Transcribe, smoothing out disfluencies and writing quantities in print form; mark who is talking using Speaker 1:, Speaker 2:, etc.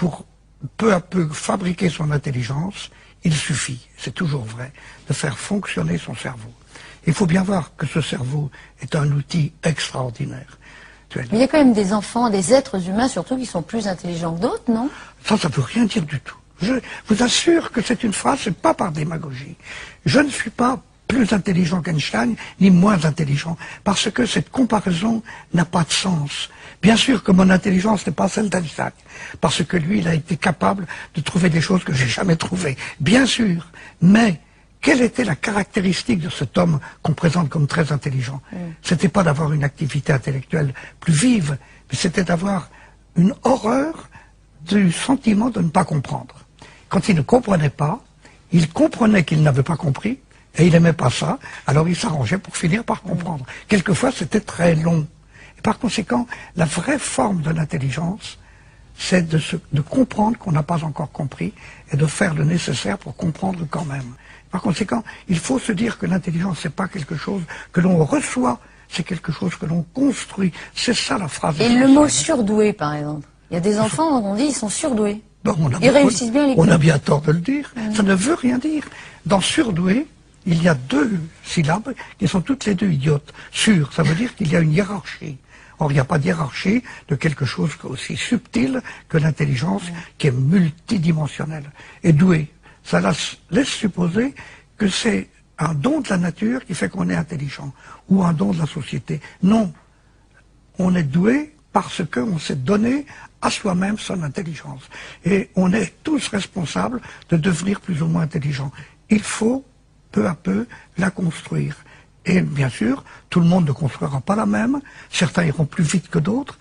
Speaker 1: pour peu à peu fabriquer son intelligence, il suffit, c'est toujours vrai, de faire fonctionner son cerveau. Il faut bien voir que ce cerveau est un outil extraordinaire.
Speaker 2: Mais il y a quand même des enfants, des êtres humains surtout, qui sont plus intelligents que d'autres, non?
Speaker 1: Ça ne veut rien dire du tout. Je vous assure que c'est une phrase, c'est pas par démagogie. Je ne suis pas plus intelligent qu'Einstein, ni moins intelligent, parce que cette comparaison n'a pas de sens. Bien sûr que mon intelligence n'est pas celle d'Einstein, parce que lui, il a été capable de trouver des choses que j'ai jamais trouvées. Bien sûr, mais quelle était la caractéristique de cet homme qu'on présente comme très intelligent? C'était pas d'avoir une activité intellectuelle plus vive, mais c'était d'avoir une horreur du sentiment de ne pas comprendre. Quand il ne comprenait pas, il comprenait qu'il n'avait pas compris, et il n'aimait pas ça, alors il s'arrangeait pour finir par comprendre. Quelquefois, c'était très long. Et par conséquent, la vraie forme de l'intelligence, c'est de comprendre qu'on n'a pas encore compris, et de faire le nécessaire pour comprendre quand même. Par conséquent, il faut se dire que l'intelligence, c'est pas quelque chose que l'on reçoit, c'est quelque chose que l'on construit. C'est ça la phrase.
Speaker 2: Et le mot surdoué, par exemple. Il y a des enfants, on dit, ils sont surdoués.
Speaker 1: Bon,
Speaker 2: ils réussissent bien les
Speaker 1: On a bien tort de le dire. Ça ne veut rien dire. Dans surdoué, il y a deux syllabes qui sont toutes les deux idiotes. Sûr, ça veut dire qu'il y a une hiérarchie. Or, il n'y a pas de hiérarchie de quelque chose aussi subtil que l'intelligence, qui est multidimensionnelle. Et doué, ça laisse supposer que c'est un don de la nature qui fait qu'on est intelligent, ou un don de la société. Non, on est doué parce qu'on s'est donné à soi-même son intelligence. Et on est tous responsables de devenir plus ou moins intelligents. Il faut, peu à peu, la construire. Et bien sûr, tout le monde ne construira pas la même, certains iront plus vite que d'autres,